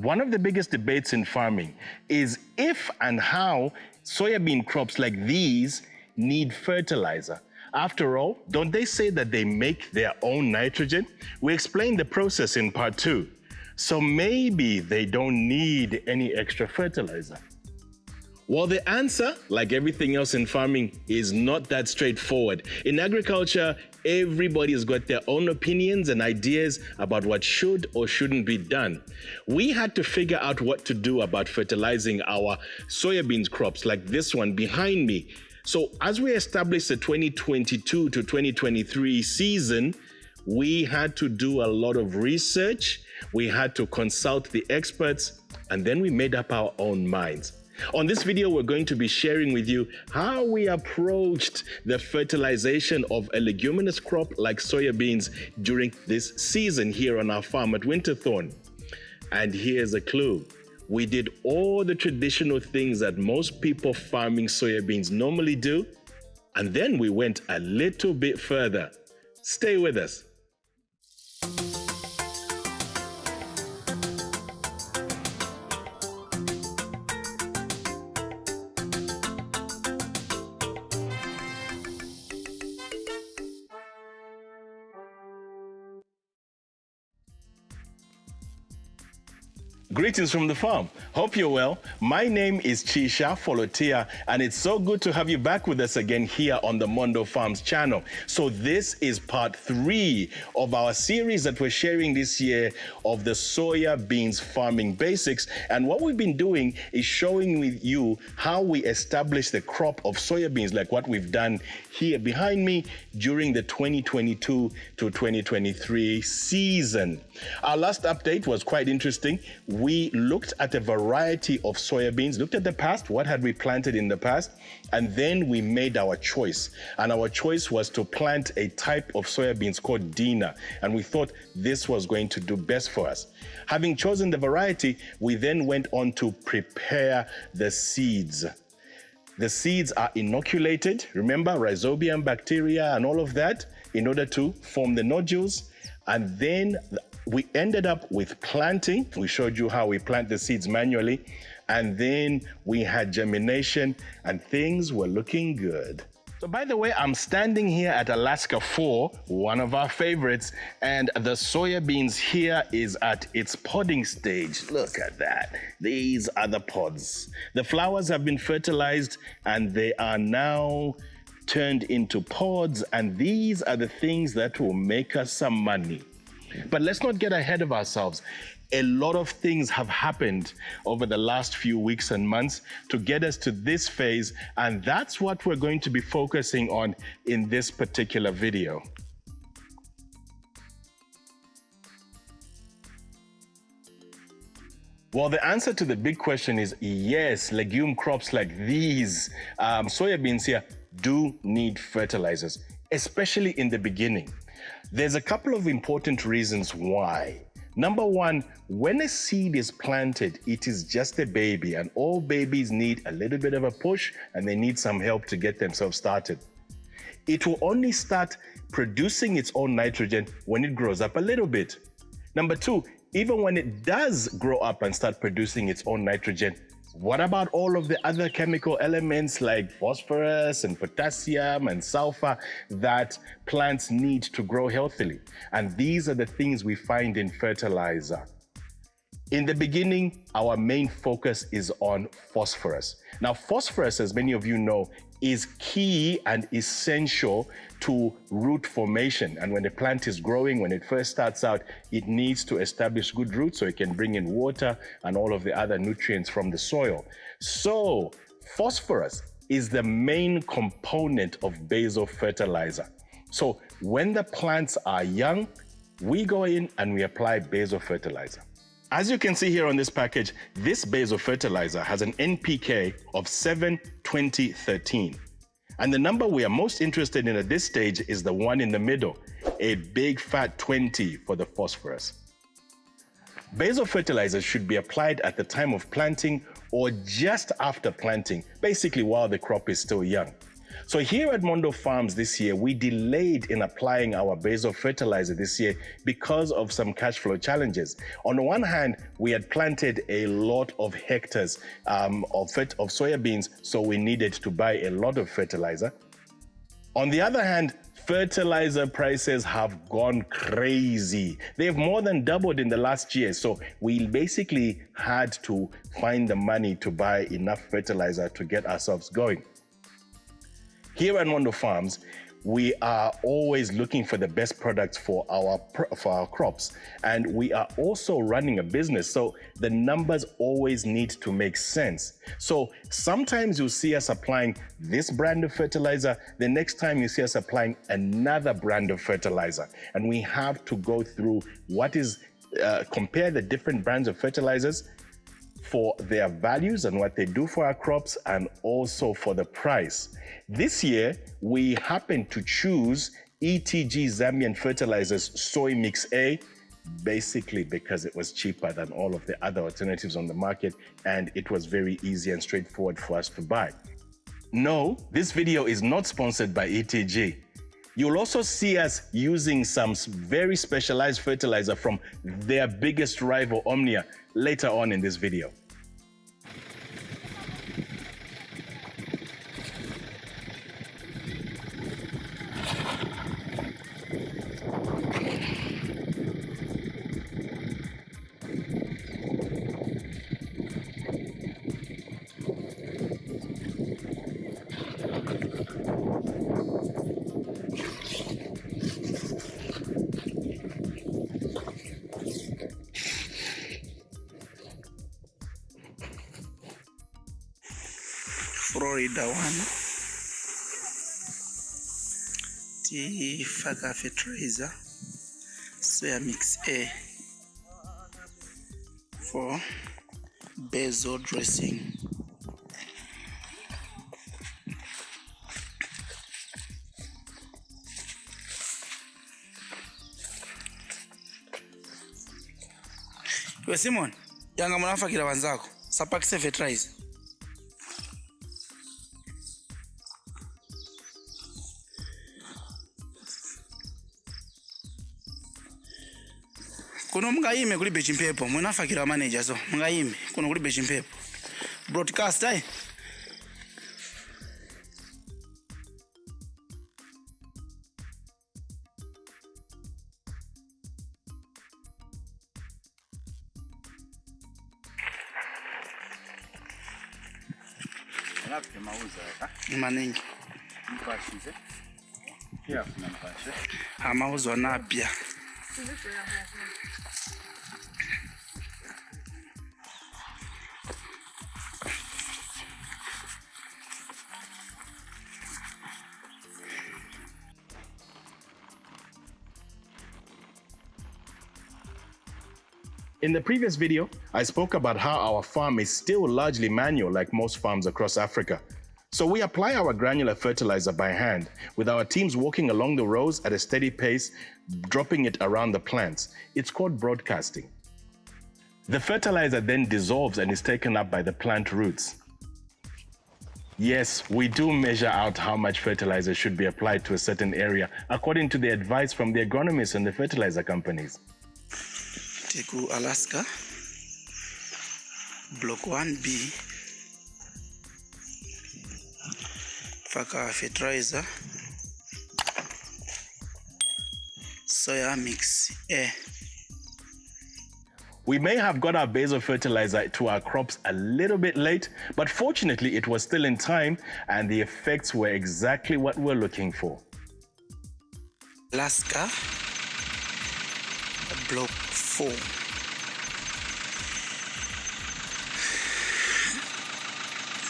One of the biggest debates in farming is if and how soybean crops like these need fertilizer. After all, don't they say that they make their own nitrogen? We explained the process in part 2. So maybe they don't need any extra fertilizer. Well, the answer, like everything else in farming, is not that straightforward. In agriculture, everybody's got their own opinions and ideas about what should or shouldn't be done. We had to figure out what to do about fertilizing our soybeans crops like this one behind me. So as we established the 2022 to 2023 season, we had to do a lot of research, we had to consult the experts, and then we made up our own minds. On this video, we're going to be sharing with you how we approached the fertilization of a leguminous crop like soybeans during this season here on our farm at Winterthorn. And here's a clue. We did all the traditional things that most people farming soybeans normally do, and then we went a little bit further. Stay with us. Greetings from the farm. Hope you're well. My name is Chisha Folotia, and it's so good to have you back with us again here on the Mondo Farms channel. So this is part 3 of our series that we're sharing this year of the soya beans farming basics. And what we've been doing is showing with you how we establish the crop of soybeans, like what we've done here behind me during the 2022 to 2023 season. Our last update was quite interesting. We looked at a variety of soybeans, looked at the past, what had we planted in the past, and then we made our choice. And our choice was to plant a type of soybeans called Dina, and we thought this was going to do best for us. Having chosen the variety, we then went on to prepare the seeds. The seeds are inoculated, remember, rhizobium bacteria and all of that, in order to form the nodules. And then we ended up with planting. We showed you how we plant the seeds manually. And then we had germination and things were looking good. So by the way, I'm standing here at Alaska 4, one of our favorites, and the soybeans here is at its podding stage. Look at that. These are the pods. The flowers have been fertilized and they are now turned into pods, and these are the things that will make us some money. But let's not get ahead of ourselves. A lot of things have happened over the last few weeks and months to get us to this phase, and that's what we're going to be focusing on in this particular video. Well, the answer to the big question is yes, legume crops like these, soybeans here, do need fertilizers, especially in the beginning. There's a couple of important reasons why. Number one, when a seed is planted, it is just a baby, and all babies need a little bit of a push and they need some help to get themselves started. It will only start producing its own nitrogen when it grows up a little bit. Number two, even when it does grow up and start producing its own nitrogen, what about all of the other chemical elements like phosphorus and potassium and sulfur that plants need to grow healthily? And these are the things we find in fertilizer. In the beginning, our main focus is on phosphorus. Now, phosphorus, as many of you know, is key and essential to root formation. And when the plant is growing, when it first starts out, it needs to establish good roots so it can bring in water and all of the other nutrients from the soil. So phosphorus is the main component of basal fertilizer. So when the plants are young, we go in and we apply basal fertilizer. As you can see here on this package, this basal fertilizer has an NPK of 7-20-13. And the number we are most interested in at this stage is the one in the middle, a big fat 20 for the phosphorus. Basal fertilizers should be applied at the time of planting or just after planting, basically while the crop is still young. So here at Mondo Farms this year, we delayed in applying our Basal fertilizer this year because of some cash flow challenges. On the one hand, we had planted a lot of hectares of soybeans, so we needed to buy a lot of fertilizer. On the other hand, fertilizer prices have gone crazy. They've more than doubled in the last year. So we basically had to find the money to buy enough fertilizer to get ourselves going. Here at Mondo Farms, we are always looking for the best products for our crops. And we are also running a business, so the numbers always need to make sense. So sometimes you'll see us applying this brand of fertilizer, the next time you see us applying another brand of fertilizer. And we have to go through compare the different brands of fertilizers for their values and what they do for our crops, and also for the price. This year, we happened to choose ETG Zambian Fertilizers Soy Mix A, basically because it was cheaper than all of the other alternatives on the market, and it was very easy and straightforward for us to buy. No, this video is not sponsored by ETG. You'll also see us using some very specialized fertilizer from their biggest rival, Omnia, later on in this video. Florida one. The fertilizer Soya Mix A for Basal dressing. We Simon, yanga munafakira wanzako. Sapakise fertilizer. Kuno mungayime kuli bechi mphepo munafakira manager so mungayime kuno kuli bechi mphepo broadcast ayi Alafu mauzo hapa maningi mpashize pia kuna mpashe amauzo napya. In the previous video, I spoke about how our farm is still largely manual like most farms across Africa. So we apply our granular fertilizer by hand, with our teams walking along the rows at a steady pace, dropping it around the plants. It's called broadcasting. The fertilizer then dissolves and is taken up by the plant roots. Yes, we do measure out how much fertilizer should be applied to a certain area, according to the advice from the agronomists and the fertilizer companies. Take Alaska, Block 1B, fertilizer, Soya Mix A. We may have got our Basal fertilizer to our crops a little bit late, but fortunately it was still in time and the effects were exactly what we're looking for. Alaska, Block 4.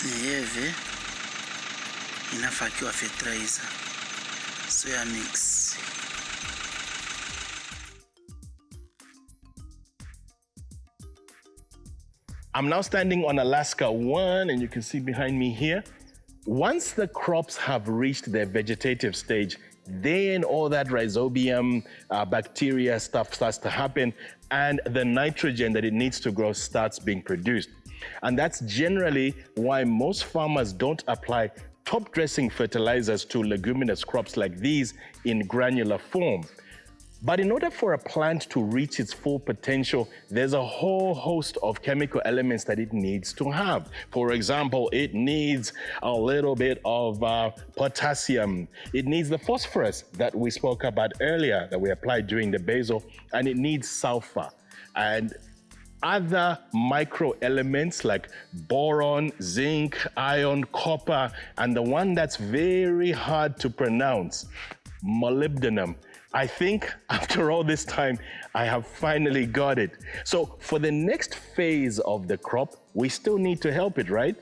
Nieve inafakiwa fertilizer Soya Mix. I'm now standing on Alaska 1, and you can see behind me here. Once the crops have reached their vegetative stage, then all that rhizobium, bacteria stuff starts to happen, and the nitrogen that it needs to grow starts being produced. And that's generally why most farmers don't apply top dressing fertilizers to leguminous crops like these in granular form. But in order for a plant to reach its full potential, there's a whole host of chemical elements that it needs to have. For example, it needs a little bit of potassium. It needs the phosphorus that we spoke about earlier that we applied during the basal, and it needs sulfur. And other micro elements like boron, zinc, iron, copper, and the one that's very hard to pronounce, molybdenum. I think after all this time, I have finally got it. So for the next phase of the crop, we still need to help it, right?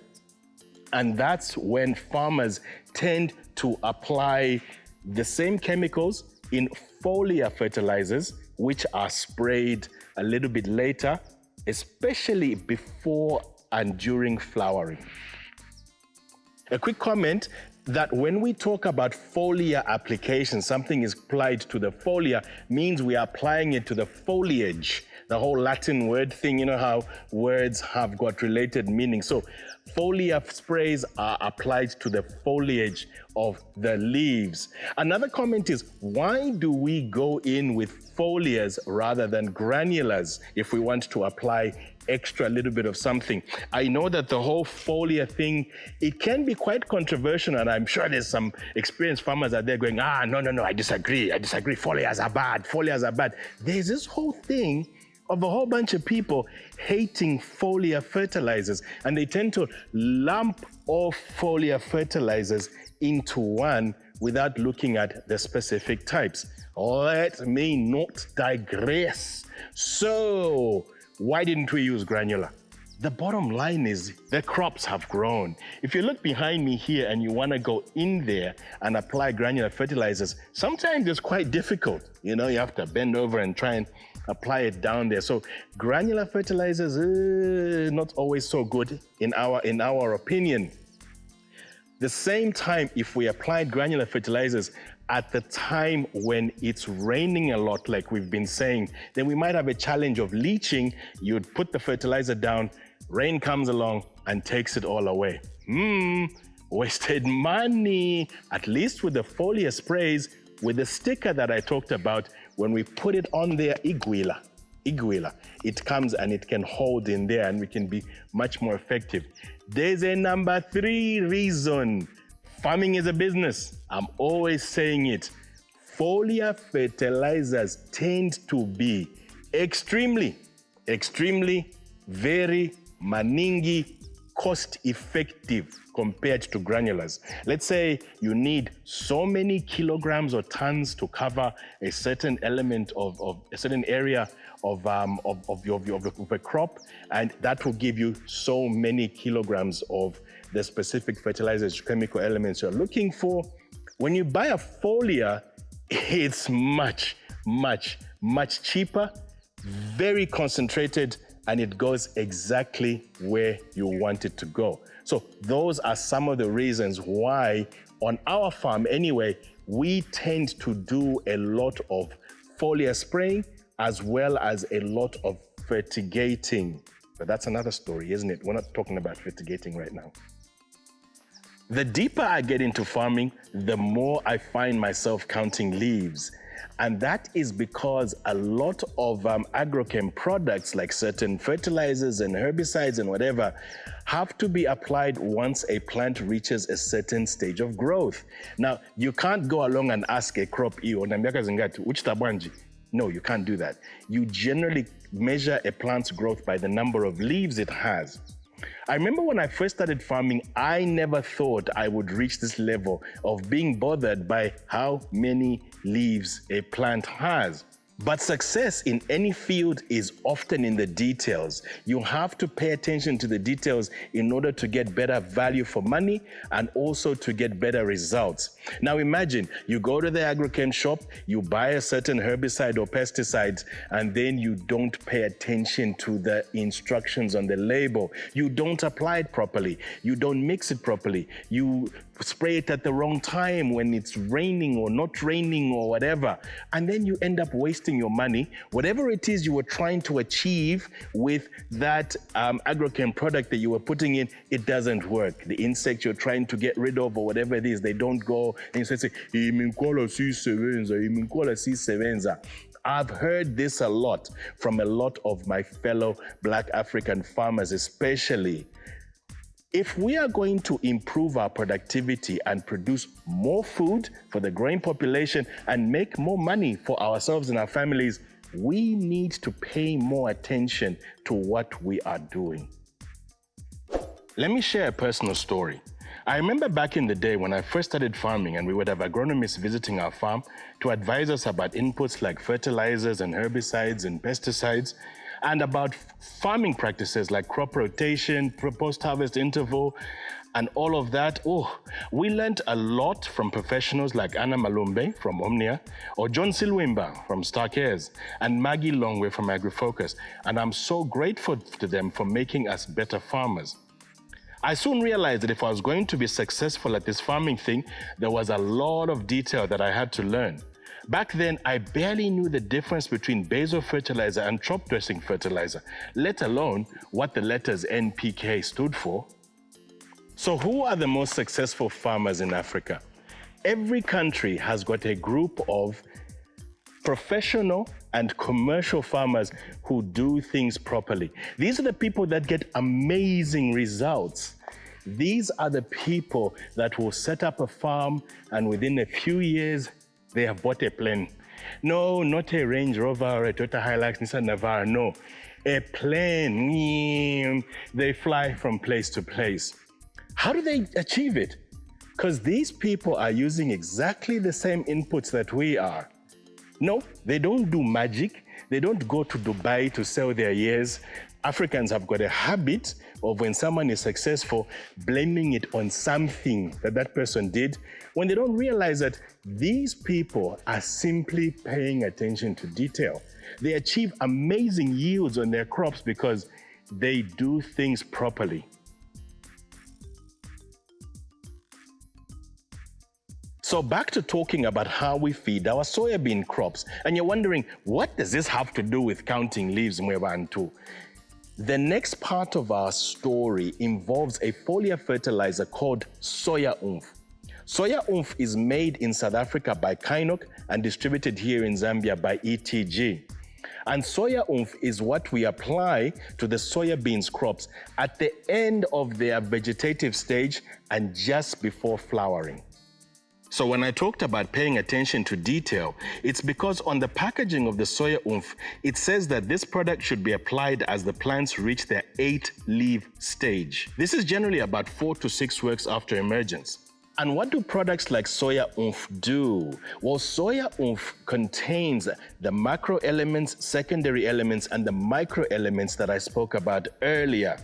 And that's when farmers tend to apply the same chemicals in foliar fertilizers, which are sprayed a little bit later, especially before and during flowering. A quick comment that when we talk about foliar application, something is applied to the foliar means we are applying it to the foliage. The whole Latin word thing, you know how words have got related meaning. So foliar sprays are applied to the foliage of the leaves. Another comment is, why do we go in with foliars rather than granulars if we want to apply extra little bit of something? I know that the whole foliar thing, it can be quite controversial, and I'm sure there's some experienced farmers out there going, no, I disagree, foliars are bad. There's this whole thing of a whole bunch of people hating foliar fertilizers, and they tend to lump all foliar fertilizers into one without looking at the specific types. Let me not digress. So, why didn't we use granular? The bottom line is the crops have grown. If you look behind me here and you want to go in there and apply granular fertilizers, sometimes it's quite difficult. You know, you have to bend over and try and apply it down there. So granular fertilizers, not always so good in our opinion. The same time, if we applied granular fertilizers at the time when it's raining a lot, like we've been saying, then we might have a challenge of leaching. You'd put the fertilizer down, rain comes along and takes it all away. Wasted money. At least with the foliar sprays, with the sticker that I talked about, when we put it on there, iguila, it comes and it can hold in there and we can be much more effective. There's a number 3 reason. Farming is a business. I'm always saying it. Foliar fertilizers tend to be extremely, very maningi cost effective compared to granulars. Let's say you need so many kilograms or tons to cover a certain element of a certain area of a crop, and that will give you so many kilograms of the specific fertilizers, chemical elements you're looking for. When you buy a foliar, it's much cheaper, very concentrated, and it goes exactly where you want it to go. So those are some of the reasons why on our farm anyway, we tend to do a lot of foliar spraying as well as a lot of fertigating. But that's another story, isn't it? We're not talking about fertigating right now. The deeper I get into farming, the more I find myself counting leaves. And that is because a lot of agrochem products like certain fertilizers and herbicides and whatever have to be applied once a plant reaches a certain stage of growth. Now, you can't go along and ask a crop, which tabanji? No, you can't do that. You generally measure a plant's growth by the number of leaves it has. I remember when I first started farming, I never thought I would reach this level of being bothered by how many leaves a plant has. But success in any field is often in the details. You have to pay attention to the details in order to get better value for money and also to get better results. Now imagine you go to the agrochem shop, you buy a certain herbicide or pesticide, and then you don't pay attention to the instructions on the label. You don't apply it properly. You don't mix it properly. You spray it at the wrong time when it's raining or not raining or whatever. And then you end up wasting wasting your money. Whatever it is you were trying to achieve with that agrochem product that you were putting in, it doesn't work. The insects you're trying to get rid of or whatever it is, they don't go. And you say, I've heard this a lot from a lot of my fellow Black African farmers, especially. If we are going to improve our productivity and produce more food for the growing population and make more money for ourselves and our families, we need to pay more attention to what we are doing. Let me share a personal story. I remember back in the day when I first started farming and we would have agronomists visiting our farm to advise us about inputs like fertilizers and herbicides and pesticides, and about farming practices like crop rotation, post-harvest interval, and all of that. Oh, we learned a lot from professionals like Anna Malumbe from Omnia, or John Silwimba from Starcares, and Maggie Longway from AgriFocus. And I'm so grateful to them for making us better farmers. I soon realized that if I was going to be successful at this farming thing, there was a lot of detail that I had to learn. Back then, I barely knew the difference between basal fertilizer and top dressing fertilizer, let alone what the letters NPK stood for. So who are the most successful farmers in Africa? Every country has got a group of professional and commercial farmers who do things properly. These are the people that get amazing results. These are the people that will set up a farm and within a few years, they have bought a plane. No, not a Range Rover or a Toyota Hilux, Nissan Navara, no. A plane. They fly from place to place. How do they achieve it? Because these people are using exactly the same inputs that we are. No, they don't do magic. They don't go to Dubai to sell their years. Africans have got a habit of when someone is successful, blaming it on something that that person did, when they don't realize that these people are simply paying attention to detail. They achieve amazing yields on their crops because they do things properly. So back to talking about how we feed our soybean crops. And you're wondering, what does this have to do with counting leaves, Mwebantu? The next part of our story involves a foliar fertilizer called Soya Oomph. Soya Oomph is made in South Africa by Kynok and distributed here in Zambia by ETG. And Soya Oomph is what we apply to the soya beans crops at the end of their vegetative stage and just before flowering. So when I talked about paying attention to detail, it's because on the packaging of the Soya Oomph, it says that this product should be applied as the plants reach their 8-leaf stage. This is generally about 4 to 6 weeks after emergence. And what do products like Soya Oomph do? Well, Soya Oomph contains the macro elements, secondary elements, and the micro elements that I spoke about earlier.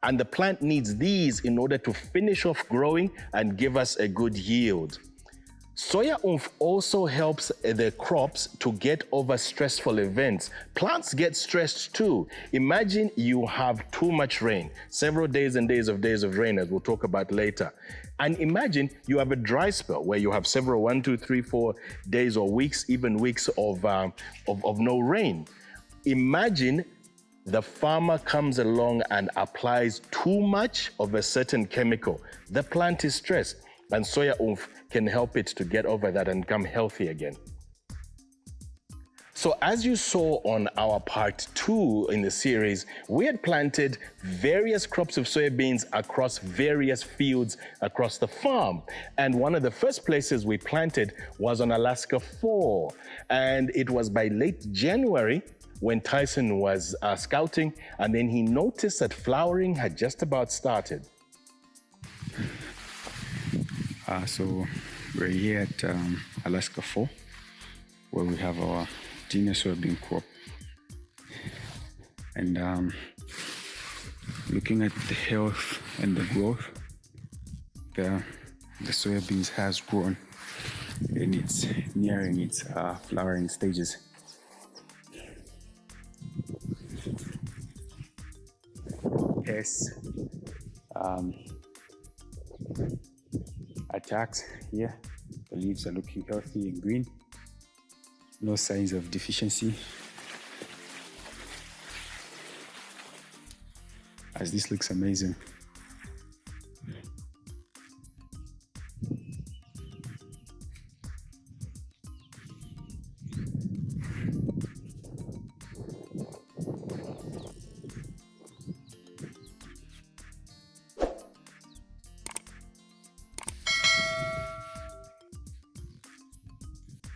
And the plant needs these in order to finish off growing and give us a good yield. Soya Oomph also helps the crops to get over stressful events. Plants get stressed too. Imagine you have too much rain, several days and days of rain, as we'll talk about later. And imagine you have a dry spell where you have several 1, 2, 3, 4 days or weeks, even weeks of no rain. Imagine the farmer comes along and applies too much of a certain chemical. The plant is stressed, and Soya Oomph can help it to get over that and come healthy again. So as you saw on our part 2 in the series, we had planted various crops of soybeans across various fields across the farm. And one of the first places we planted was on Alaska 4. And it was by late January when Tyson was scouting, and then he noticed that flowering had just about started. So we're here at Alaska 4, where we have our junior soybean crop. And looking at the health and the growth, the soybeans has grown and it's nearing its flowering stages. Pests, attacks here. The leaves are looking healthy and green. No signs of deficiency. As this looks amazing.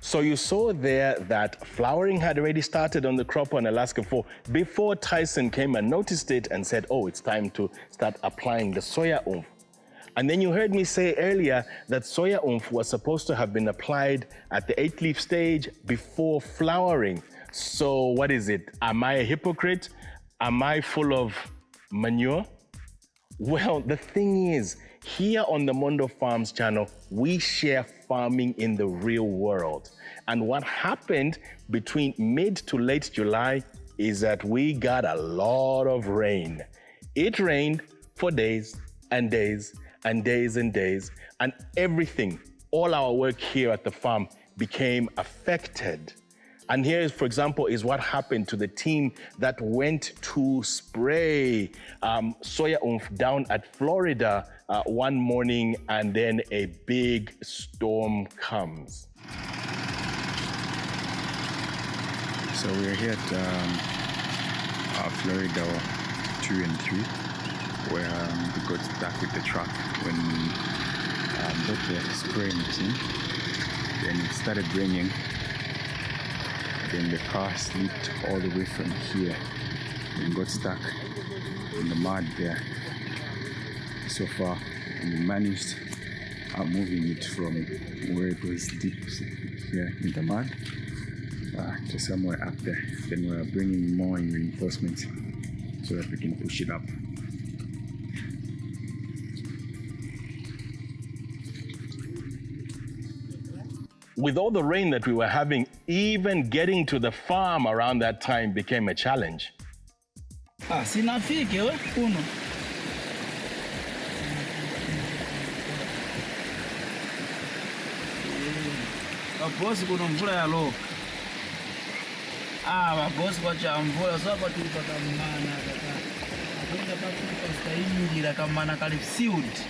So you saw there that flowering had already started on the crop on Alaska 4 before Tyson came and noticed it and said, oh, it's time to start applying the soya oomph. And then you heard me say earlier that soya oomph was supposed to have been applied at the 8-leaf stage before flowering. So what is it? Am I a hypocrite? Am I full of manure? Well, the thing is, here on the Mondo Farms channel, we share farming in the real world. And what happened between mid to late July is that we got a lot of rain. It rained for days and days and days and days, and everything, all our work here at the farm became affected. And here, for example, is what happened to the team that went to spray soya oomph down at Florida one morning, and then a big storm comes. So we're here at Florida 2 and 3, where we got stuck with the truck when we got the spraying machine. Then it started raining. Then the car slipped all the way from here and got stuck in the mud there. So far, we managed moving it from where it was deep here in the mud to somewhere up there. Then we're bringing more reinforcements so that we can push it up. With all the rain that we were having, even getting to the farm around that time became a challenge. Sinafike we kuno. Bosi kuno mvula yaloka. Bosi kwacha mvula sapa tulipata mmana kaka. Akenda pakupa stahili kamana kali sealed.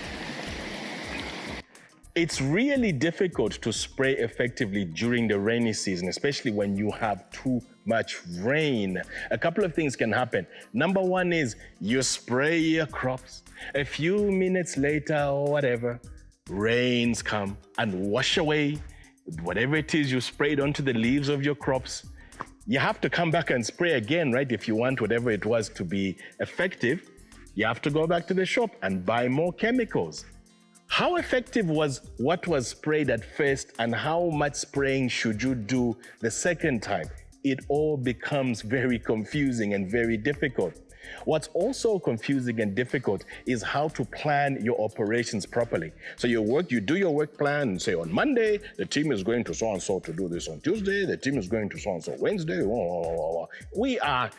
It's really difficult to spray effectively during the rainy season, especially when you have too much rain. A couple of things can happen. Number one is you spray your crops. A few minutes later or whatever, rains come and wash away whatever it is you sprayed onto the leaves of your crops. You have to come back and spray again, right? If you want whatever it was to be effective, you have to go back to the shop and buy more chemicals. How effective was what was sprayed at first, and how much spraying should you do the second time? It all becomes very confusing and very difficult. What's also confusing and difficult is how to plan your operations properly. So you do your work plan and say on Monday, the team is going to so-and-so to do this. On Tuesday, the team is going to so-and-so. Wednesday, we are,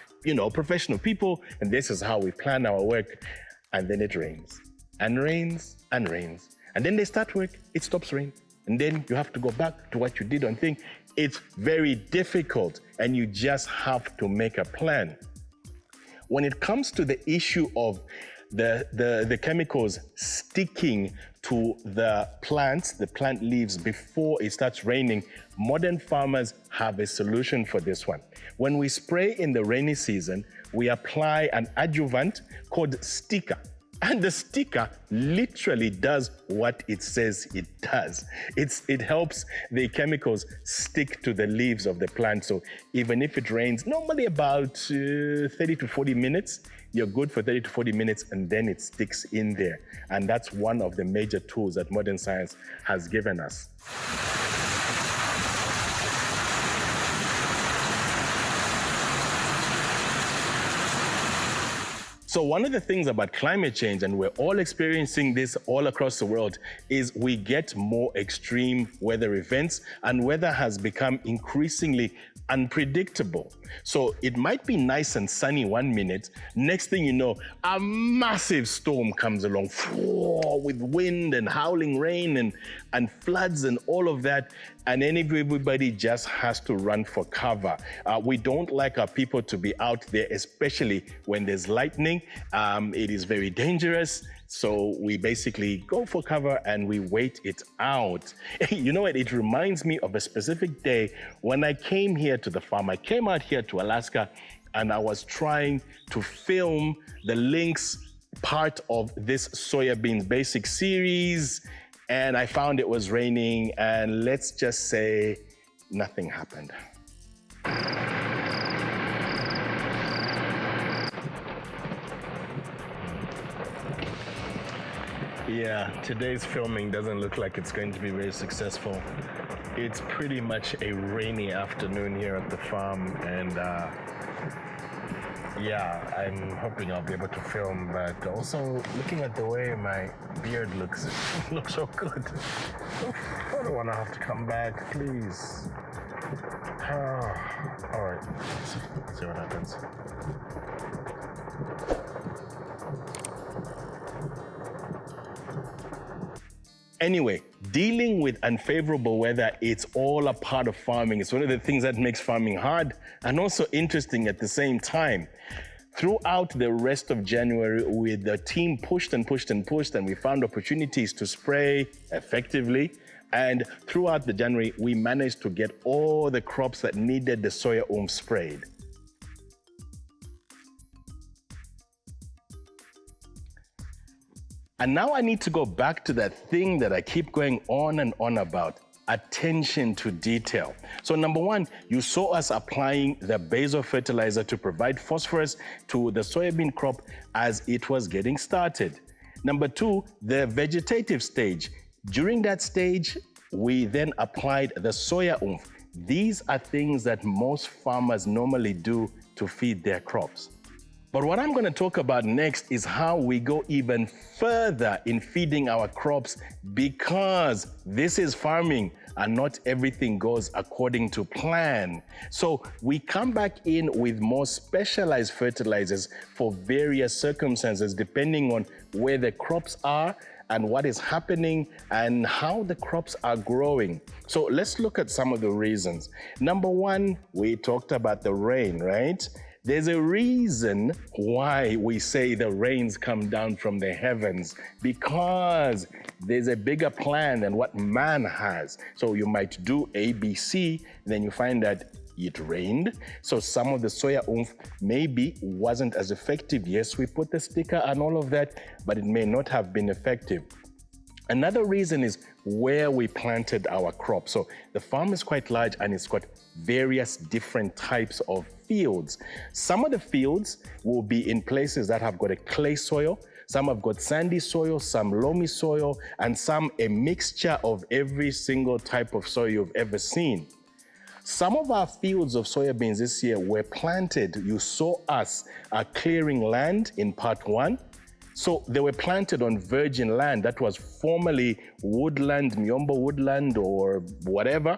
professional people, and this is how we plan our work. And then it rains and rains and rains. And then they start work, it stops rain. And then you have to go back to what you did on thing. It's very difficult, and you just have to make a plan. When it comes to the issue of the chemicals sticking to the plant leaves before it starts raining, modern farmers have a solution for this one. When we spray in the rainy season, we apply an adjuvant called sticker. And the sticker literally does what it says it does. It helps the chemicals stick to the leaves of the plant. So even if it rains, normally about 30 to 40 minutes, you're good for 30 to 40 minutes, and then it sticks in there. And that's one of the major tools that modern science has given us. So one of the things about climate change, and we're all experiencing this all across the world, is we get more extreme weather events, and weather has become increasingly unpredictable. So it might be nice and sunny 1 minute. Next thing you know, a massive storm comes along with wind and howling rain and floods and all of that. And everybody just has to run for cover. We don't like our people to be out there, especially when there's lightning. It is very dangerous. So we basically go for cover and we wait it out. You know what? It reminds me of a specific day when I came here to the farm. I came out here to Alaska and I was trying to film the links part of this soybean basic series. And I found it was raining, and let's just say nothing happened. Yeah, today's filming doesn't look like it's going to be very successful. It's pretty much a rainy afternoon here at the farm, and yeah, I'm hoping I'll be able to film, but also looking at the way my beard looks, it looks so good. I don't want to have to come back, please. All right, let's see what happens. Anyway, dealing with unfavorable weather, it's all a part of farming. It's one of the things that makes farming hard and also interesting at the same time. Throughout the rest of January, the team pushed and pushed and pushed, and we found opportunities to spray effectively. And throughout the January, we managed to get all the crops that needed the soya sprayed. And now I need to go back to that thing that I keep going on and on about, attention to detail. So number one, you saw us applying the Basal fertilizer to provide phosphorus to the soybean crop as it was getting started. Number two, the vegetative stage. During that stage, we then applied the Soya. These are things that most farmers normally do to feed their crops. But what I'm going to talk about next is how we go even further in feeding our crops, because this is farming and not everything goes according to plan. So we come back in with more specialized fertilizers for various circumstances, depending on where the crops are and what is happening and how the crops are growing. So let's look at some of the reasons. Number one, we talked about the rain, right? There's a reason why we say the rains come down from the heavens, because there's a bigger plan than what man has. So you might do A, B, C, then you find that it rained. So some of the soya maybe wasn't as effective. Yes, we put the sticker and all of that, but it may not have been effective. Another reason is where we planted our crop. So the farm is quite large and it's got various different types of fields. Some of the fields will be in places that have got a clay soil, some have got sandy soil, some loamy soil, and some a mixture of every single type of soil you've ever seen. Some of our fields of soybeans this year were planted. You saw us clearing land in part one. So they were planted on virgin land that was formerly woodland, Miombo woodland or whatever.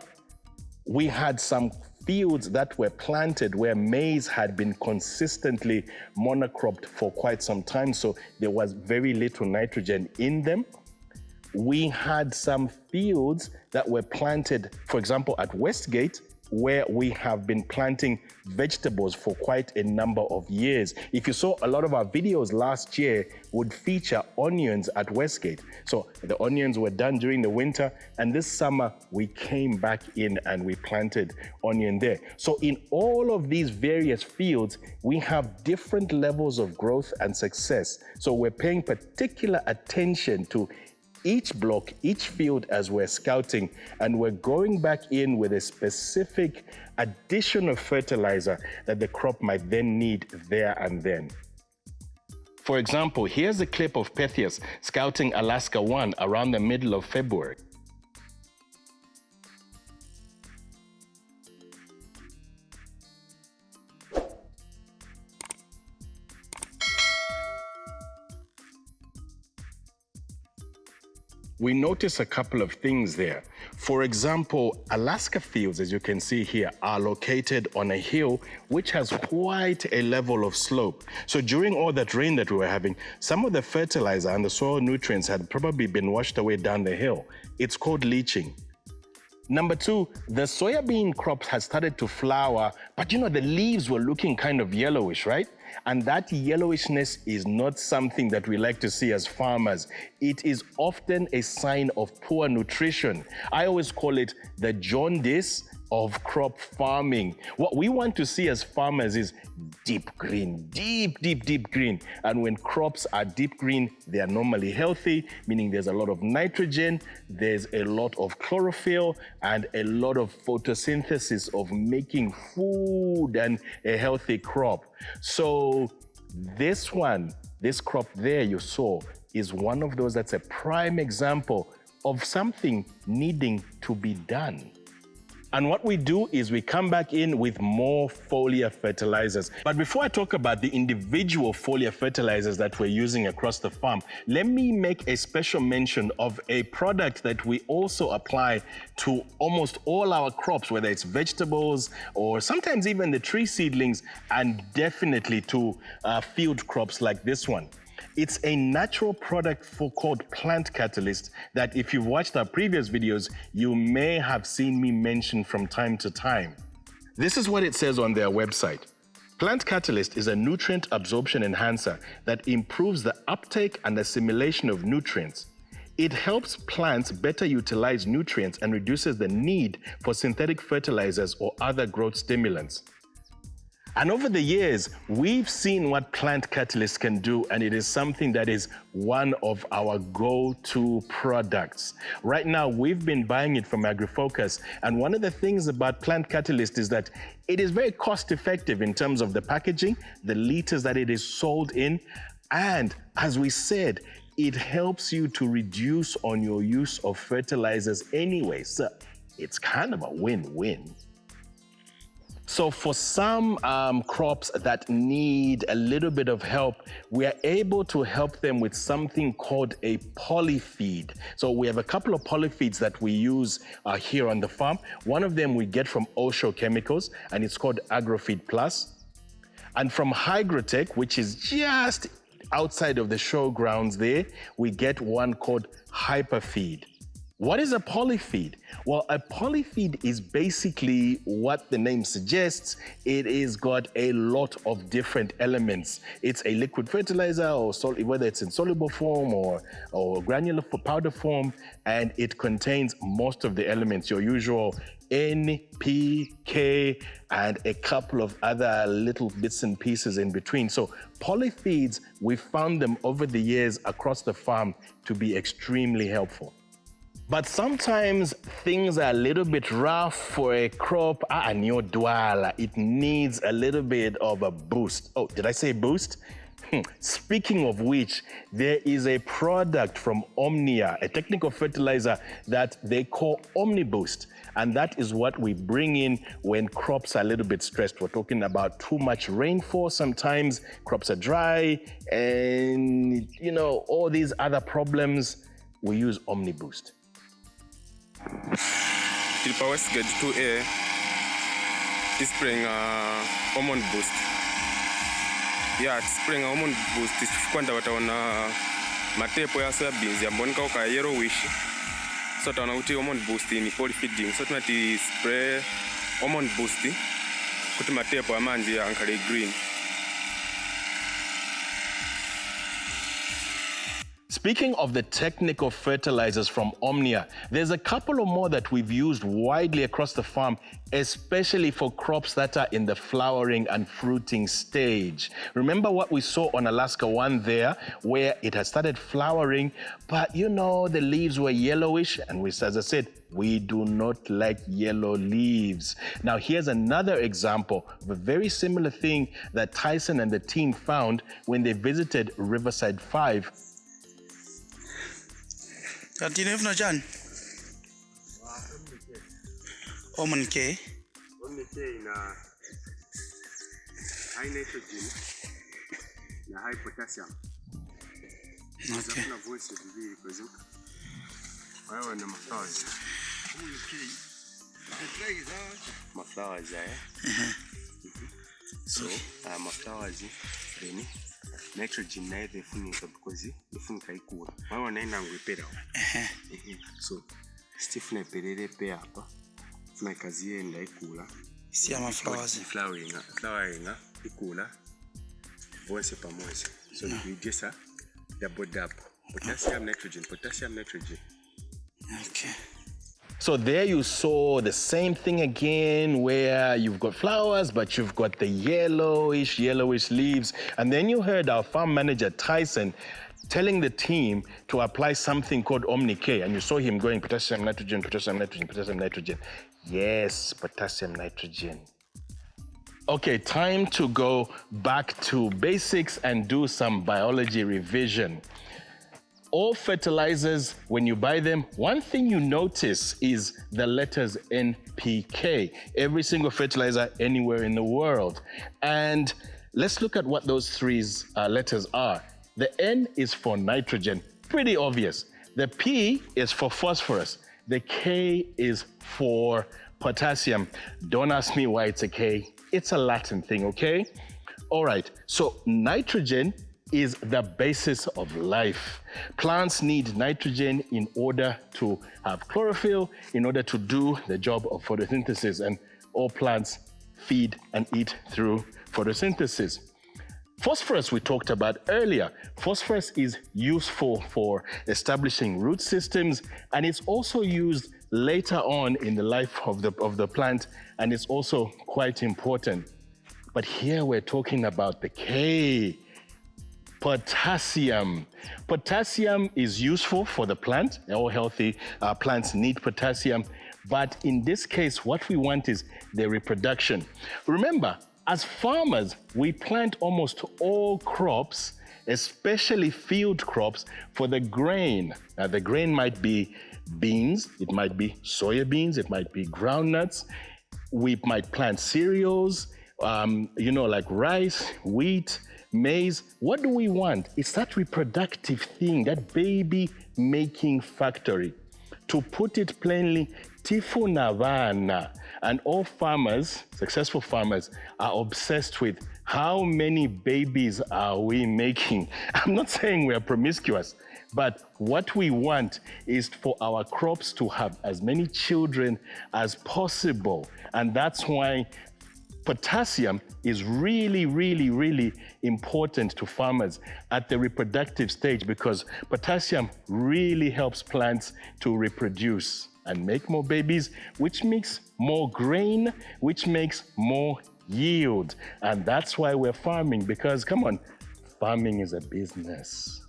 We had some fields that were planted where maize had been consistently monocropped for quite some time, so there was very little nitrogen in them. We had some fields that were planted, for example, at Westgate, where we have been planting vegetables for quite a number of years. If you saw a lot of our videos last year would feature onions at Westgate. So the onions were done during the winter, and this summer we came back in and we planted onion there. So in all of these various fields, we have different levels of growth and success. So we're paying particular attention to each block, each field as we're scouting, and we're going back in with a specific addition of fertilizer that the crop might then need there and then. For example, here's a clip of Pethius scouting Alaska 1 around the middle of February. We notice a couple of things there. For example, Alaska fields, as you can see here, are located on a hill which has quite a level of slope. So during all that rain that we were having, some of the fertilizer and the soil nutrients had probably been washed away down the hill. It's called leaching. Number two, the soybean crop has started to flower, but the leaves were looking kind of yellowish, right? And that yellowishness is not something that we like to see as farmers. It is often a sign of poor nutrition. I always call it the jaundice of crop farming. What we want to see as farmers is deep green, deep green. And when crops are deep green, they are normally healthy, meaning there's a lot of nitrogen, there's a lot of chlorophyll, and a lot of photosynthesis of making food and a healthy crop. So this crop there you saw is one of those that's a prime example of something needing to be done. And what we do is we come back in with more foliar fertilizers. But before I talk about the individual foliar fertilizers that we're using across the farm, let me make a special mention of a product that we also apply to almost all our crops, whether it's vegetables or sometimes even the tree seedlings, and definitely to field crops like this one. It's a natural product called plant catalyst that if you've watched our previous videos, you may have seen me mention from time to time. This is what it says on their website. Plant catalyst is a nutrient absorption enhancer that improves the uptake and assimilation of nutrients. It helps plants better utilize nutrients and reduces the need for synthetic fertilizers or other growth stimulants. And over the years, we've seen what plant catalyst can do, and it is something that is one of our go-to products. Right now, we've been buying it from AgriFocus, and one of the things about plant catalyst is that it is very cost-effective in terms of the packaging, the liters that it is sold in, and as we said, it helps you to reduce on your use of fertilizers anyway, so it's kind of a win-win. So for some crops that need a little bit of help, we are able to help them with something called a polyfeed. So we have a couple of polyfeeds that we use here on the farm. One of them we get from Osho Chemicals, and it's called AgroFeed Plus. And from Hygrotech, which is just outside of the showgrounds there, we get one called Hyperfeed. What is a polyfeed? Well, a polyfeed is basically what the name suggests. It is got a lot of different elements. It's a liquid fertilizer, or whether it's in soluble form or granular powder form, and it contains most of the elements, your usual N, P, K, and a couple of other little bits and pieces in between. So polyfeeds, we found them over the years across the farm to be extremely helpful. But sometimes things are a little bit rough for a crop. It needs a little bit of a boost. Oh, did I say boost? Speaking of which, there is a product from Omnia, a technical fertilizer that they call OmniBoost. And that is what we bring in when crops are a little bit stressed. We're talking about too much rainfall. Sometimes crops are dry and, all these other problems. We use OmniBoost. Il power get to air is spraying hormone boost. Yeah, spraying hormone boost is kwanda wataona matepo ya soybeans ya mbonka uka yellowish. So taona uti hormone boost ni polyfeeding. So tunati spray hormone boost kuti matepo ya manji ya ankale green. Speaking of the technical fertilizers from Omnia, there's a couple of more that we've used widely across the farm, especially for crops that are in the flowering and fruiting stage. Remember what we saw on Alaska 1 there, where it had started flowering, but the leaves were yellowish, and as I said, we do not like yellow leaves. Now here's another example of a very similar thing that Tyson and the team found when they visited Riverside 5. Do you know John? Omni K. Omni K na high nitrogen na high potassium. Okay. Voice of the because I want to Flowers, yeah. So, flowers, then nitrogen nayo efunika because efunika ikula. Mama naina ngwepera. So, Stephen perere pe hapa. Funa kazi yenda ikula. Si ama flowers. Flowering ikula. Voice pamoja. So, we just double. Potassium, nitrogen. Okay. So there you saw the same thing again where you've got flowers, but you've got the yellowish leaves. And then you heard our farm manager, Tyson, telling the team to apply something called Omni-K. And you saw him going potassium, nitrogen, potassium, nitrogen, potassium, nitrogen. Yes, potassium, nitrogen. Okay, time to go back to basics and do some biology revision. All fertilizers, when you buy them, one thing you notice is the letters NPK. Every single fertilizer anywhere in the world. And let's look at what those three letters are. The N is for nitrogen, pretty obvious. The P is for phosphorus. The K is for potassium. Don't ask me why it's a K. It's a Latin thing, okay? All right, so nitrogen is the basis of life. Plants need nitrogen in order to have chlorophyll, in order to do the job of photosynthesis, and all plants feed and eat through photosynthesis. Phosphorus we talked about earlier. Phosphorus is useful for establishing root systems, and it's also used later on in the life of the plant, and it's also quite important. But here we're talking about the K. Potassium. Potassium is useful for the plant. All healthy plants need potassium. But in this case, what we want is the reproduction. Remember, as farmers, we plant almost all crops, especially field crops, for the grain. Now, the grain might be beans, it might be soybeans, it might be groundnuts. We might plant cereals, like rice, wheat, maize. What do we want? It's that reproductive thing, that baby-making factory. To put it plainly, tifuna vana. And all farmers, successful farmers, are obsessed with how many babies are we making. I'm not saying we're promiscuous, but what we want is for our crops to have as many children as possible. And that's why potassium is really, really, really important to farmers at the reproductive stage, because potassium really helps plants to reproduce and make more babies, which makes more grain, which makes more yield. And that's why we're farming, because come on, farming is a business.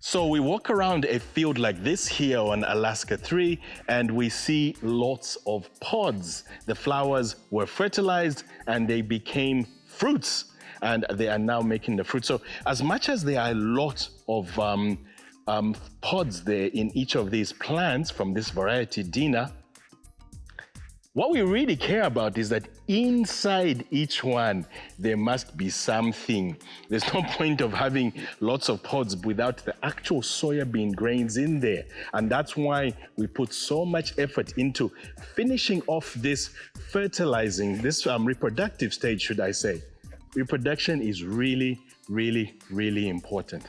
So we walk around a field like this here on Alaska 3, and we see lots of pods. The flowers were fertilized and they became fruits, and they are now making the fruit. So as much as there are a lot of pods there in each of these plants from this variety Dina, what we really care about is that inside each one, there must be something. There's no point of having lots of pods without the actual soybean grains in there. And that's why we put so much effort into finishing off this fertilizing, this reproductive stage, should I say. Reproduction is really, really, really important.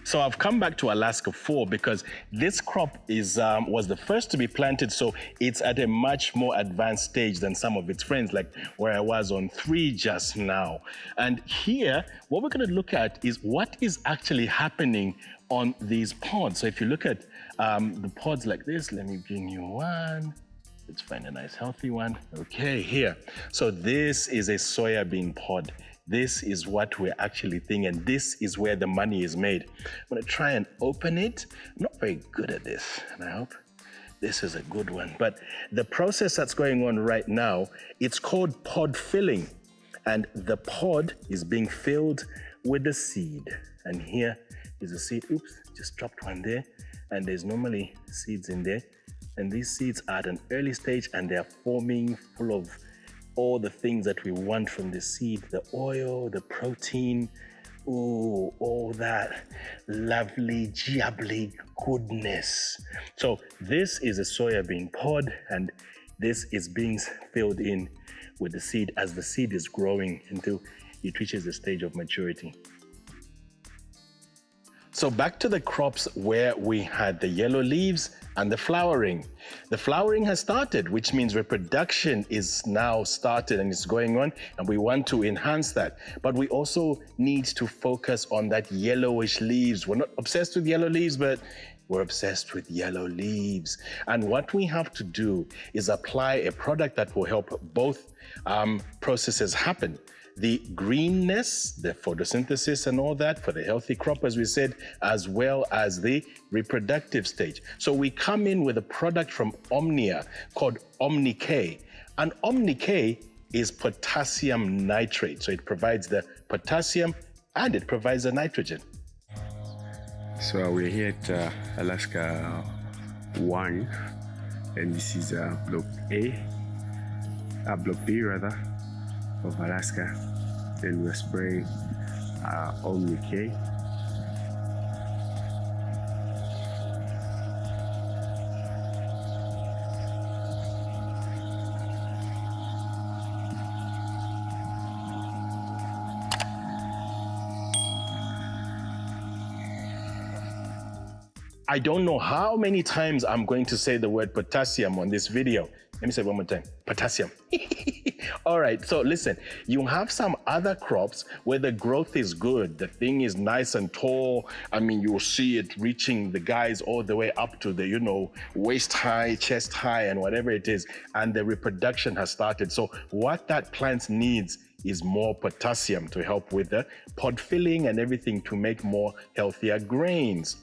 So I've come back to Alaska 4 because this crop was the first to be planted, so it's at a much more advanced stage than some of its friends, like where I was on 3 just now. And here, what we're going to look at is what is actually happening on these pods. So if you look at the pods like this, let me bring you one. Let's find a nice healthy one. Okay, here. So this is a soybean pod. This is what we're actually thinking, and this is where the money is made. I'm gonna try and open it. I'm not very good at this, and I hope this is a good one. But the process that's going on right now, it's called pod filling. And the pod is being filled with the seed. And here is the seed. Oops, just dropped one there. And there's normally seeds in there. And these seeds are at an early stage, and they're forming full of all the things that we want from the seed, the oil, the protein. Oh, all that lovely, jibbly goodness. So this is a soybean pod, and this is being filled in with the seed as the seed is growing until it reaches the stage of maturity. So back to the crops where we had the yellow leaves and the flowering. The flowering has started, which means reproduction is now started and it's going on, and we want to enhance that. But we also need to focus on that yellowish leaves. We're not obsessed with yellow leaves, but we're obsessed with yellow leaves. And what we have to do is apply a product that will help both processes happen. The greenness, the photosynthesis and all that for the healthy crop, as we said, as well as the reproductive stage. So we come in with a product from Omnia called Omni-K. And Omni-K is potassium nitrate. So it provides the potassium and it provides the nitrogen. So we're here at Alaska 1, and this is block block B rather, of Alaska. Then we're spraying Omni-K. I don't know how many times I'm going to say the word potassium on this video. Let me say it one more time, potassium. All right, so listen, you have some other crops where the growth is good. The thing is nice and tall. I mean, you'll see it reaching the guys all the way up to the, waist high, chest high, and whatever it is. And the reproduction has started. So what that plant needs is more potassium to help with the pod filling and everything to make more healthier grains.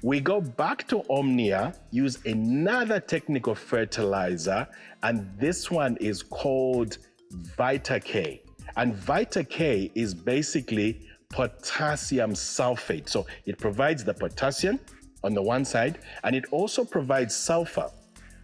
We go back to Omnia, use another technical fertilizer, and this one is called Vita-K. And Vita-K is basically potassium sulfate. So it provides the potassium on the one side, and it also provides sulfur.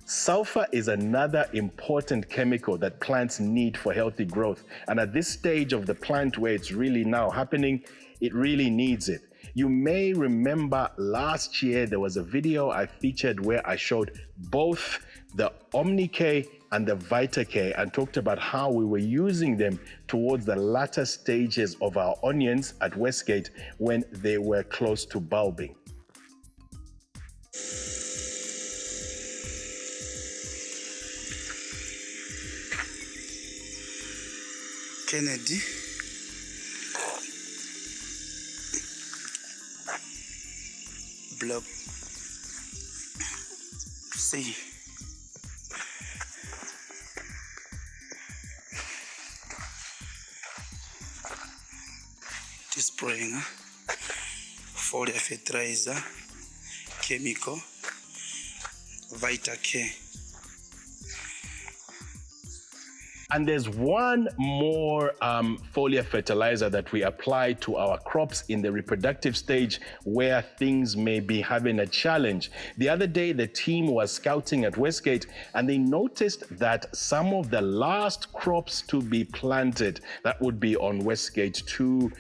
Sulfur is another important chemical that plants need for healthy growth. And at this stage of the plant where it's really now happening, it really needs it. You may remember last year there was a video I featured where I showed both the Omni-K and the Vita-K and talked about how we were using them towards the latter stages of our onions at Westgate when they were close to bulbing. Kennedy. Block C. Spraying foliar fertilizer, chemical, Vita-K. And there's one more foliar fertilizer that we apply to our crops in the reproductive stage where things may be having a challenge. The other day, the team was scouting at Westgate and they noticed that some of the last crops to be planted, that would be on Westgate 2,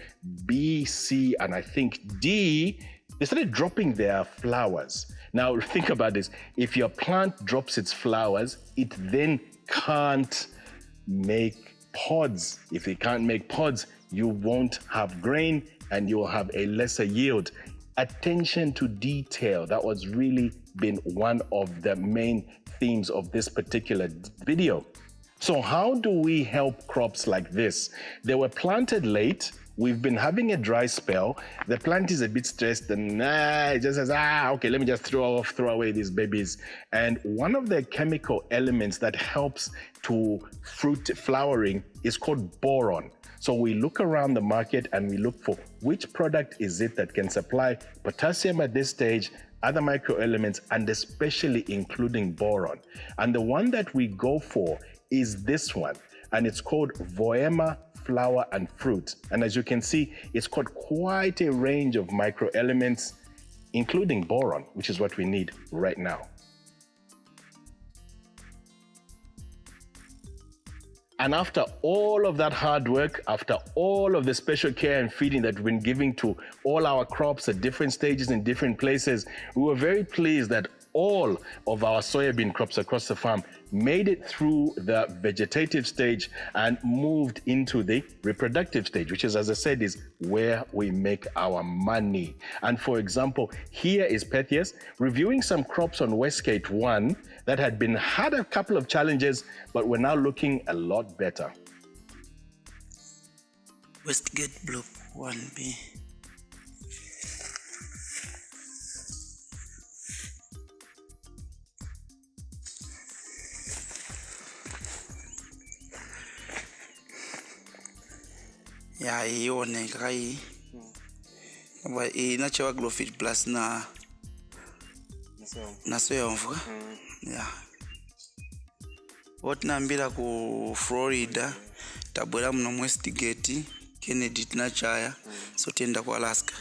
B, C, and I think D, they started dropping their flowers. Now, think about this. If your plant drops its flowers, it then can't make pods. If it can't make pods, you won't have grain and you'll have a lesser yield. Attention to detail. That was really been one of the main themes of this particular video. So how do we help crops like this? They were planted late. We've been having a dry spell. The plant is a bit stressed and it just says, okay, let me just throw away these babies. And one of the chemical elements that helps to fruit flowering is called boron. So we look around the market and we look for which product is it that can supply potassium at this stage, other microelements, and especially including boron. And the one that we go for is this one, and it's called Voema flower and fruit. And as you can see, it's got quite a range of microelements, including boron, which is what we need right now. And after all of that hard work, after all of the special care and feeding that we've been giving to all our crops at different stages in different places, we were very pleased that all of our soybean crops across the farm made it through the vegetative stage and moved into the reproductive stage, which is, as I said, is where we make our money. And for example, here is Pethius reviewing some crops on Westgate 1 that had a couple of challenges, but were now looking a lot better. Westgate Block 1B. Ya ioneka hii kama inachewa Glowfit Plus na Soya mvuka. Ya wotinambira ku Florida tabwera muno Westgate Kennedy tinachaya so tenda ku Alaska.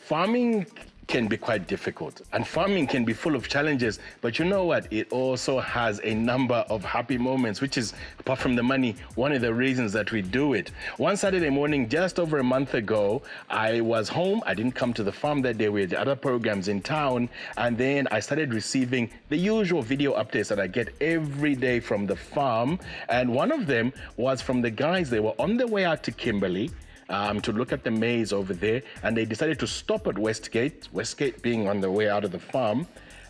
Farming can be quite difficult and farming can be full of challenges, but you know what? It also has a number of happy moments, which is, apart from the money, one of the reasons that we do it. One Saturday morning, just over a month ago, I was home. I didn't come to the farm that day. We had other programs in town. And then I started receiving the usual video updates that I get every day from the farm. And one of them was from the guys. They were on their way out to Kimberley, to look at the maize over there, and they decided to stop at Westgate being on the way out of the farm,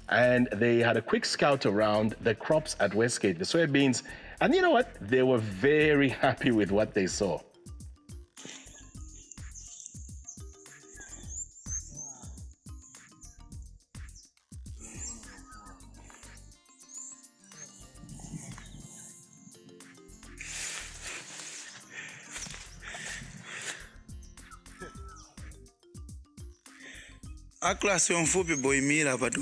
and they had a quick scout around the crops at Westgate, the soybeans, and you know what? They were very happy with what they saw. A class mfupi boimira hapa tu.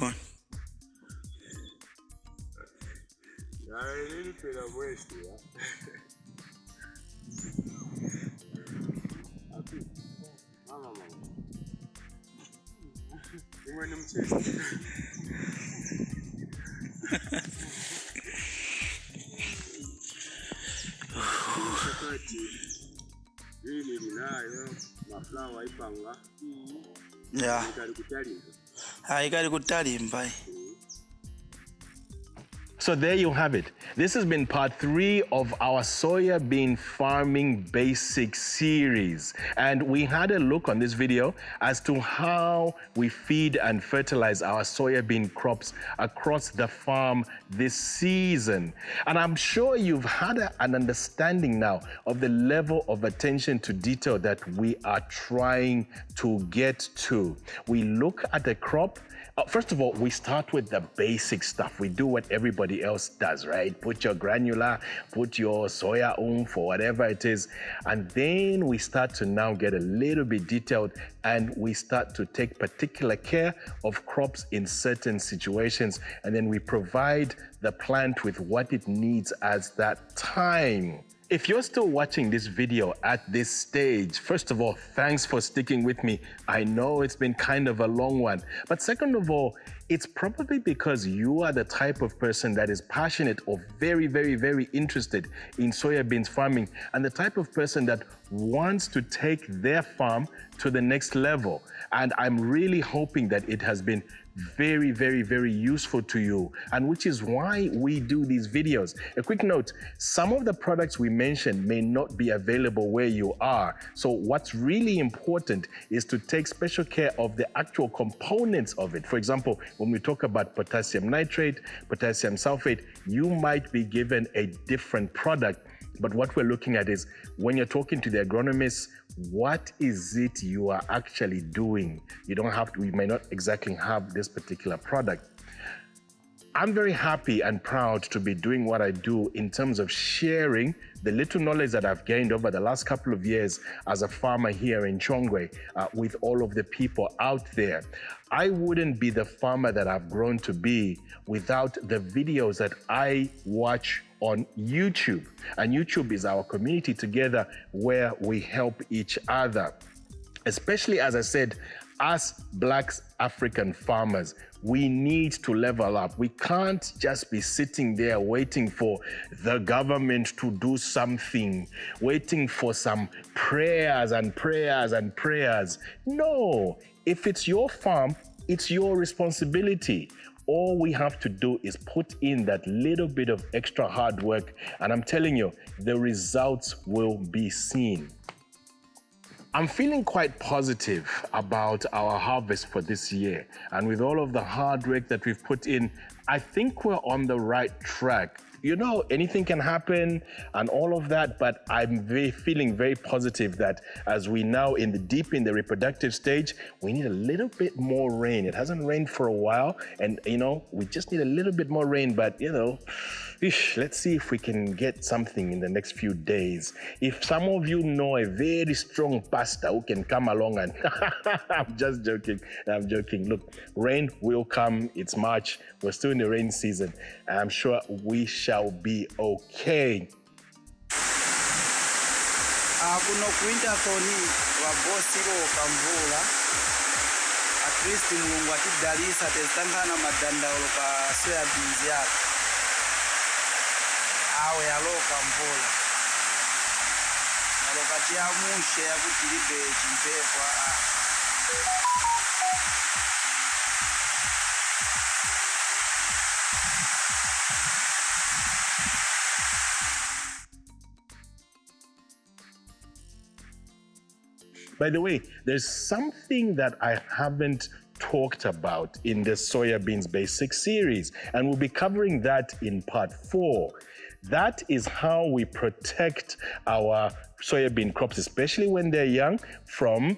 Yeah. Ikali kutalimba. So there you have it. This has been part 3 of our soya bean farming basic series. And we had a look on this video as to how we feed and fertilize our soya bean crops across the farm this season. And I'm sure you've had an understanding now of the level of attention to detail that we are trying to get to. We look at the crop. First of all, we start with the basic stuff. We do what everybody else does, right? Put your granular, put your soya for whatever it is. And then we start to now get a little bit detailed, and we start to take particular care of crops in certain situations. And then we provide the plant with what it needs at that time. If you're still watching this video at this stage, first of all, thanks for sticking with me. I know it's been kind of a long one, but second of all, it's probably because you are the type of person that is passionate or very, very, very interested in soybeans farming, and the type of person that wants to take their farm to the next level. And I'm really hoping that it has been very, very, very useful to you, and which is why we do these videos. A quick note, some of the products we mentioned may not be available where you are. So what's really important is to take special care of the actual components of it. For example, when we talk about potassium nitrate, potassium sulfate, you might be given a different product. But what we're looking at is, when you're talking to the agronomist, what is it you are actually doing? You don't have to, we may not exactly have this particular product. I'm very happy and proud to be doing what I do in terms of sharing the little knowledge that I've gained over the last couple of years as a farmer here in Chongwe with all of the people out there. I wouldn't be the farmer that I've grown to be without the videos that I watch on YouTube. And YouTube is our community together where we help each other. Especially, as I said, Us Black African farmers, we need to level up. We can't just be sitting there waiting for the government to do something, waiting for some prayers and prayers and prayers. No, if it's your farm, it's your responsibility. All we have to do is put in that little bit of extra hard work, and I'm telling you, the results will be seen. I'm feeling quite positive about our harvest for this year. And with all of the hard work that we've put in, I think we're on the right track. You know, anything can happen and all of that, but I'm feeling very positive that as we now deep in the reproductive stage, we need a little bit more rain. It hasn't rained for a while, and you know, we just need a little bit more rain, but you know, let's see if we can get something in the next few days. If some of you know a very strong pastor who can come along and I'm just joking. I'm joking. Look, rain will come. It's March. We're still in the rain season. I'm sure we shall be okay. Kuno kuintasoni wa bosi ro kamvula. At least Mungu atidalisa tesangana madandaulo pa soybeans yako. Awe yaloka mvula. Nalokati ya mushe ya kutilipe chimpepo. By the way, there's something that I haven't talked about in the Soybeans Basic series, and we'll be covering that in part 4. That is how we protect our soybean crops, especially when they're young, from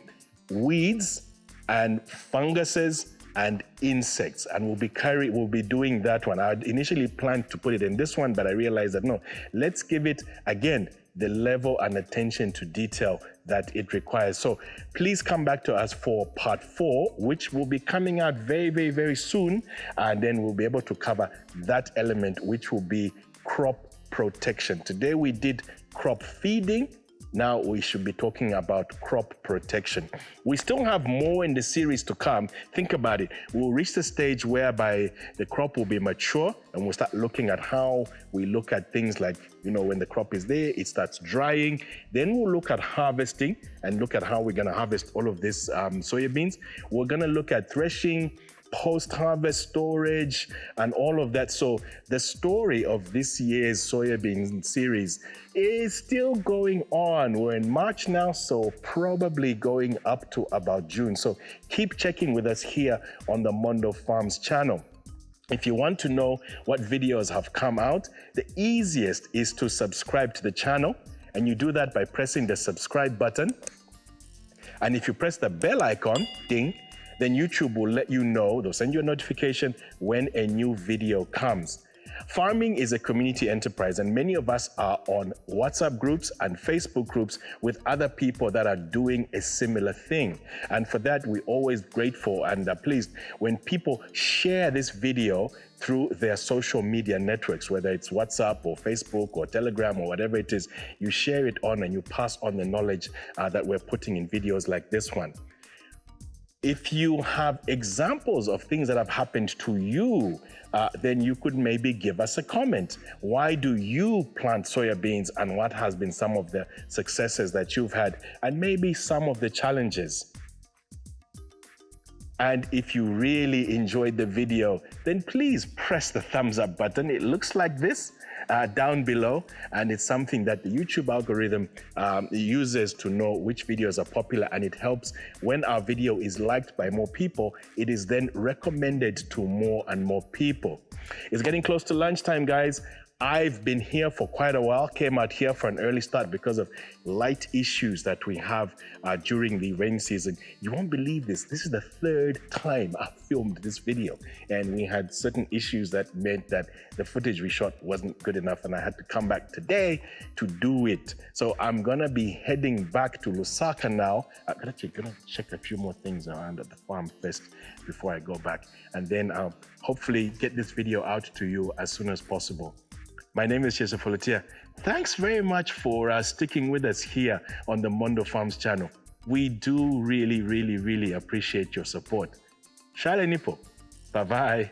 weeds and funguses and insects. And we'll be doing that one. I initially planned to put it in this one, but I realized that no, let's give it again the level and attention to detail that it requires. So please come back to us for part 4, which will be coming out very, very, very soon. And then we'll be able to cover that element, which will be crop protection. Today we did crop feeding. Now we should be talking about crop protection. We still have more in the series to come. Think about it. We'll reach the stage whereby the crop will be mature, and we'll start looking at how we look at things like, you know, when the crop is there, it starts drying. Then we'll look at harvesting and look at how we're going to harvest all of this soybeans. We're going to look at threshing, post-harvest storage, and all of that. So the story of this year's soybean series is still going on. We're in March now, so probably going up to about June. So keep checking with us here on the Mondo Farms channel. If you want to know what videos have come out, the easiest is to subscribe to the channel, and you do that by pressing the subscribe button. And if you press the bell icon, ding, then YouTube will let you know, they'll send you a notification when a new video comes. Farming is a community enterprise, and many of us are on WhatsApp groups and Facebook groups with other people that are doing a similar thing. And for that, we're always grateful and pleased when people share this video through their social media networks, whether it's WhatsApp or Facebook or Telegram or whatever it is. You share it on and you pass on the knowledge that we're putting in videos like this one. If you have examples of things that have happened to you, then you could maybe give us a comment. Why do you plant soya beans, and what has been some of the successes that you've had, and maybe some of the challenges? And if you really enjoyed the video, then please press the thumbs up button. It looks like this down below, and it's something that the YouTube algorithm uses to know which videos are popular, and it helps when our video is liked by more people. It is then recommended to more and more people. It's getting close to lunchtime, guys. I've been here for quite a while, came out here for an early start because of light issues that we have during the rain season. You won't believe this. This is the 3rd time I've filmed this video, and we had certain issues that meant that the footage we shot wasn't good enough, and I had to come back today to do it. So I'm gonna be heading back to Lusaka now. I'm gonna check a few more things around at the farm first before I go back, and then hopefully get this video out to you as soon as possible. My name is Fertiliser. Thanks very much for sticking with us here on the Mondo Farms channel. We do really, really, really appreciate your support. Shale nipo. Bye-bye.